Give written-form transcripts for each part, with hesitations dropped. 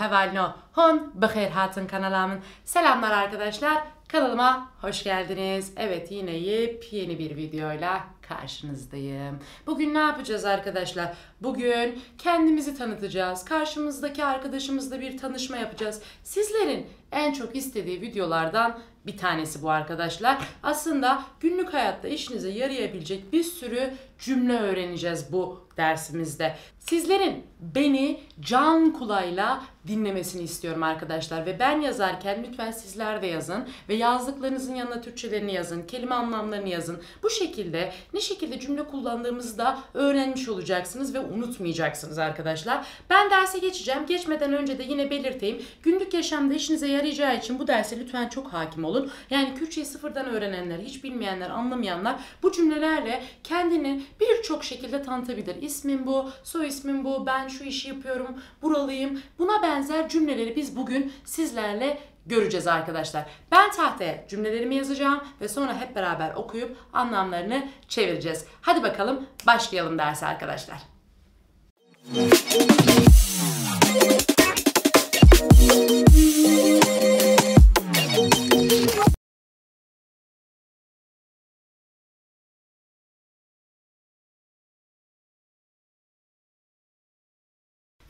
hevalno hon bexer hatın kanalımın. Selamlar arkadaşlar. Kanalıma hoş geldiniz. Evet, yine yepyeni bir videoyla karşınızdayım. Bugün ne yapacağız arkadaşlar? Bugün kendimizi tanıtacağız. Karşımızdaki arkadaşımızla bir tanışma yapacağız. Sizlerin en çok istediği videolardan bir tanesi bu arkadaşlar. Aslında günlük hayatta işinize yarayabilecek bir sürü cümle öğreneceğiz bu dersimizde. Sizlerin beni can kulağıyla dinlemesini istiyorum arkadaşlar. Ve ben yazarken lütfen sizler de yazın. Ve yazdıklarınızın yanına Türkçelerini yazın. Kelime anlamlarını yazın. Bu şekilde ne şekilde cümle kullandığımızı da öğrenmiş olacaksınız ve unutmayacaksınız arkadaşlar. Ben derse geçeceğim. Geçmeden önce de yine belirteyim. Günlük yaşamda işinize yarayacağı için bu derse lütfen çok hakim olun. Yani Kürtçeyi sıfırdan öğrenenler, hiç bilmeyenler, anlamayanlar bu cümlelerle kendini birçok şekilde tanıtabilir. İsmim bu, soy ismim bu, ben şu işi yapıyorum, buralıyım. Buna benzer cümleleri biz bugün sizlerle göreceğiz arkadaşlar. Ben tahtaya cümlelerimi yazacağım ve sonra hep beraber okuyup anlamlarını çevireceğiz. Hadi bakalım başlayalım derse arkadaşlar.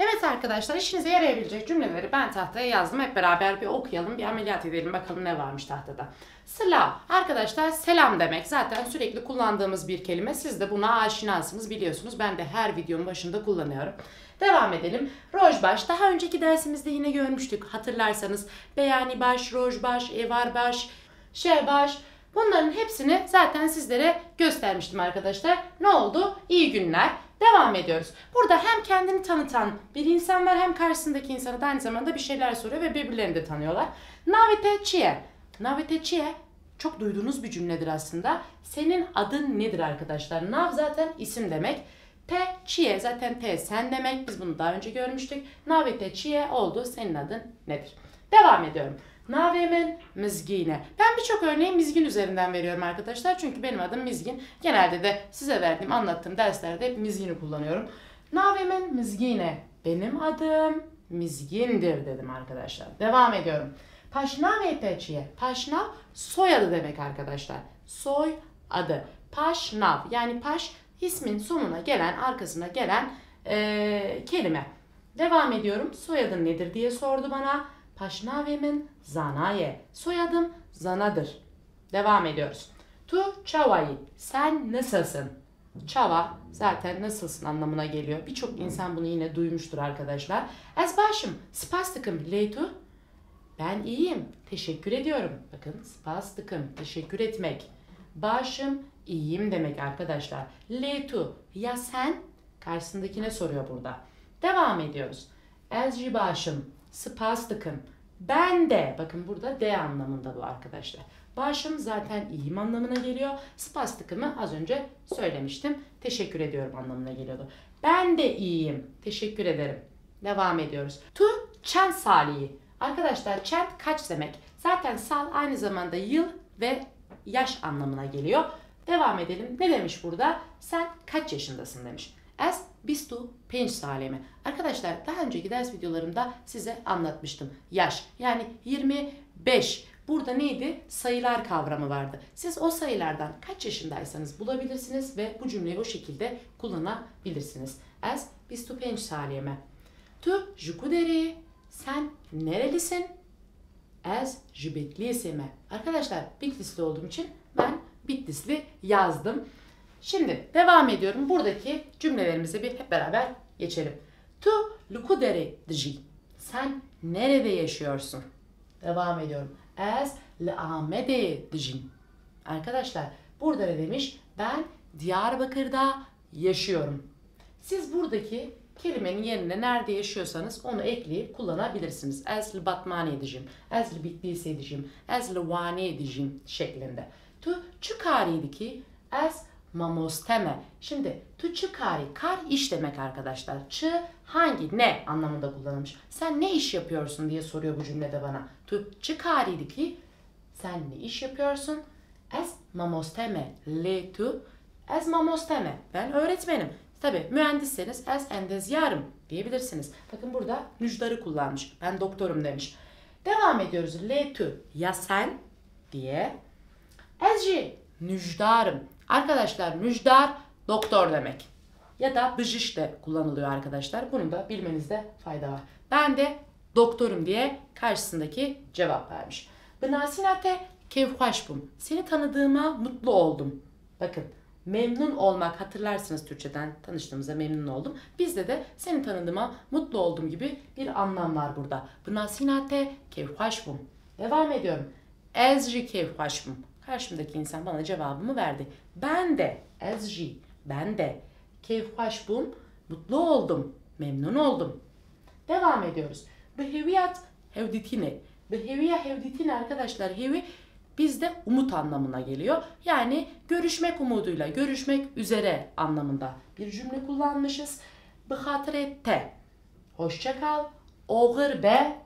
Evet arkadaşlar, işinize yarayabilecek cümleleri ben tahtaya yazdım. Hep beraber bir okuyalım, bir ameliyat edelim. Bakalım ne varmış tahtada. Selam. Arkadaşlar, selam demek zaten sürekli kullandığımız bir kelime. Siz de buna aşinasınız, biliyorsunuz. Ben de her videonun başında kullanıyorum. Devam edelim. Rojbaş. Daha önceki dersimizde yine görmüştük. Hatırlarsanız beyanibaş, rojbaş, evarbaş, şehbaş. Bunların hepsini zaten sizlere göstermiştim arkadaşlar. Ne oldu? İyi günler. Devam ediyoruz. Burada hem kendini tanıtan bir insan var, hem karşısındaki insana da aynı zamanda bir şeyler soruyor ve birbirlerini de tanıyorlar. Navite çiye. Navite çiye çok duyduğunuz bir cümledir aslında. Senin adın nedir arkadaşlar? Nav zaten isim demek. Te çiye zaten te sen demek. Biz bunu daha önce görmüştük. Navite çiye oldu. Senin adın nedir? Devam ediyorum. Navemin Mizgine. Ben birçok örneği Mizgin üzerinden veriyorum arkadaşlar. Çünkü benim adım Mizgin. Genelde de size verdiğim, anlattığım derslerde hep Mizgin'i kullanıyorum. Navemin Mizgine. Benim adım Mizgin'dir dedim arkadaşlar. Devam ediyorum. Paşnave peçiye. Paşnav soyadı demek arkadaşlar. Soy adı. Paşnav yani paş ismin sonuna gelen, arkasına gelen kelime. Devam ediyorum. Soyadın nedir diye sordu bana. Paşnavemin Zanaye. Soyadım Zana'dır. Devam ediyoruz. Tu çavayı. Sen nasılsın? Çava zaten nasılsın anlamına geliyor. Birçok insan bunu yine duymuştur arkadaşlar. Ez başım. Spastıkım. Leytu. Ben iyiyim. Teşekkür ediyorum. Bakın spastıkım. Teşekkür etmek. Başım iyiyim demek arkadaşlar. Leytu. Ya sen? Karşısındakine soruyor burada. Devam ediyoruz. Ez başım. Spastıkım. Ben de. Bakın burada de anlamında bu arkadaşlar. Başım zaten iyiyim anlamına geliyor. Spastıkımı az önce söylemiştim. Teşekkür ediyorum anlamına geliyordu. Ben de iyiyim. Teşekkür ederim. Devam ediyoruz. Tu çen saliyi. Arkadaşlar çen kaç demek? Zaten sal aynı zamanda yıl ve yaş anlamına geliyor. Devam edelim. Ne demiş burada? Sen kaç yaşındasın demiş. Es bistu penç salemi. Arkadaşlar daha önceki ders videolarımda size anlatmıştım. Yaş yani 25. Burada neydi? Sayılar kavramı vardı. Siz o sayılardan kaç yaşındaysanız bulabilirsiniz ve bu cümleyi o şekilde kullanabilirsiniz. Es bistu penç salemi. Tu jukuderi. Sen nerelisin? Ez jibetlisime. Arkadaşlar Bitlisli olduğum için ben Bitlisli yazdım. Şimdi devam ediyorum. Buradaki cümlelerimizi bir hep beraber geçelim. Tu lukudere dji. Sen nerede yaşıyorsun? Devam ediyorum. Ez l'amede djin. Arkadaşlar burada ne demiş? Ben Diyarbakır'da yaşıyorum. Siz buradaki kelimenin yerine nerede yaşıyorsanız onu ekleyip kullanabilirsiniz. Ez l'batmane edeceğim. Ez l'bitlisi edeceğim. Ez l'vane edeceğim şeklinde. Tu çıkarıydı ki ez mamosteme. Şimdi tu çıkari, kar iş demek arkadaşlar. Çı hangi, ne anlamında kullanılmış. Sen ne iş yapıyorsun diye soruyor bu cümlede bana. Tu çıkariydi ki sen ne iş yapıyorsun? Ez mamosteme. Le tu ez mamosteme. Ben öğretmenim. Tabi mühendisseniz ez endezyarım diyebilirsiniz. Bakın burada müjdarı kullanmış. Ben doktorum demiş. Devam ediyoruz. Letü ya sen diye. Ezci müjdarım. Arkadaşlar müjdar doktor demek. Ya da bıcış de kullanılıyor arkadaşlar. Bunu da bilmenizde fayda var. Ben de doktorum diye karşısındaki cevap vermiş. Bnasinate kevhaşbum. Seni tanıdığıma mutlu oldum. Bakın memnun olmak, hatırlarsınız Türkçeden tanıştığımızda memnun oldum. Bizde de seni tanıdığıma mutlu oldum gibi bir anlam var burada. Bnasinate kevhaşbum. Devam ediyorum. Ezji kevhaşbum. Karşımdaki insan bana cevabımı verdi. Ben de ezji, ben de kevhaşbum, mutlu oldum, memnun oldum. Devam ediyoruz. Beheviyat hevditine. Beheviya hevditine arkadaşlar, hevi bizde umut anlamına geliyor. Yani görüşmek umuduyla, görüşmek üzere anlamında bir cümle kullanmışız. Bıhatırette. Hoşça kal. Oğur be.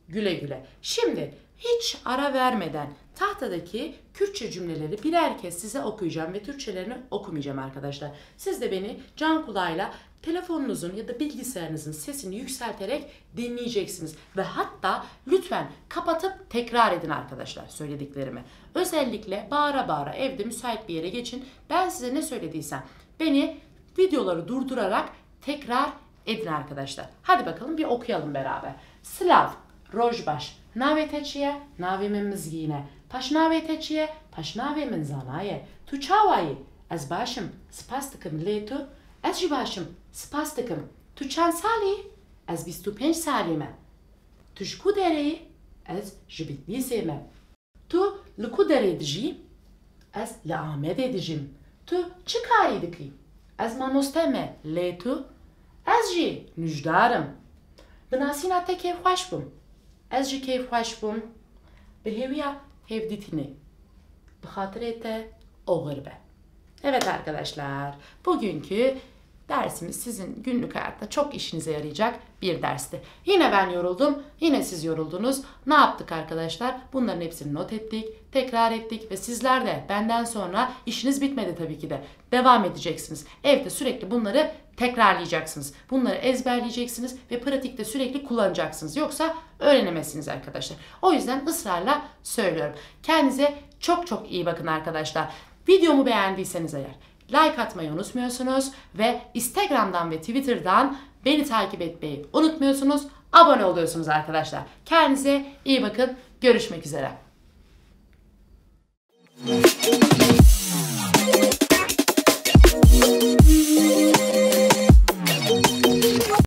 Güle güle. Şimdi hiç ara vermeden tahtadaki Kürtçe cümleleri birer kez size okuyacağım ve Türkçelerini okumayacağım arkadaşlar. Siz de beni can kulağıyla telefonunuzun ya da bilgisayarınızın sesini yükselterek dinleyeceksiniz. Ve hatta lütfen kapatıp tekrar edin arkadaşlar söylediklerimi. Özellikle bağıra bağıra evde müsait bir yere geçin. Ben size ne söylediysem beni videoları durdurarak tekrar edin arkadaşlar. Hadi bakalım bir okuyalım beraber. Slav, Rojbaş, Naveteciye, Navimin mizgine, Paşnaveteciye, Paşnavimin zanaye, Tu çavayı, Ez başım, Spastıkım letu, Ez ji başım, Spastıkım, Tu çan sali, Ez 25 salime, Tu ji ku dereyi, Ez ji Bitlisê me, Tu li ku derê dijî, Ez li Amedê dijîm, Tu çi karî dikî, Ez mamoste me letu, Ez jî müjdarım. Binasîna te kevxweş bûm. Ez jî kevxweş bûm. Bi hêviya hevdîtînê. Bi xatirê te oğur be. Evet arkadaşlar, bugünkü dersimiz sizin günlük hayatta çok işinize yarayacak bir dersti. Yine ben yoruldum, yine siz yoruldunuz. Ne yaptık arkadaşlar? Bunların hepsini not ettik, tekrar ettik ve sizler de benden sonra işiniz bitmedi tabii ki de. Devam edeceksiniz. Evde sürekli bunları tekrarlayacaksınız. Bunları ezberleyeceksiniz ve pratikte sürekli kullanacaksınız. Yoksa öğrenemezsiniz arkadaşlar. O yüzden ısrarla söylüyorum. Kendinize çok çok iyi bakın arkadaşlar. Videomu beğendiyseniz eğer like atmayı unutmuyorsunuz ve Instagram'dan ve Twitter'dan beni takip etmeyi unutmuyorsunuz. Abone oluyorsunuz arkadaşlar. Kendinize iyi bakın. Görüşmek üzere.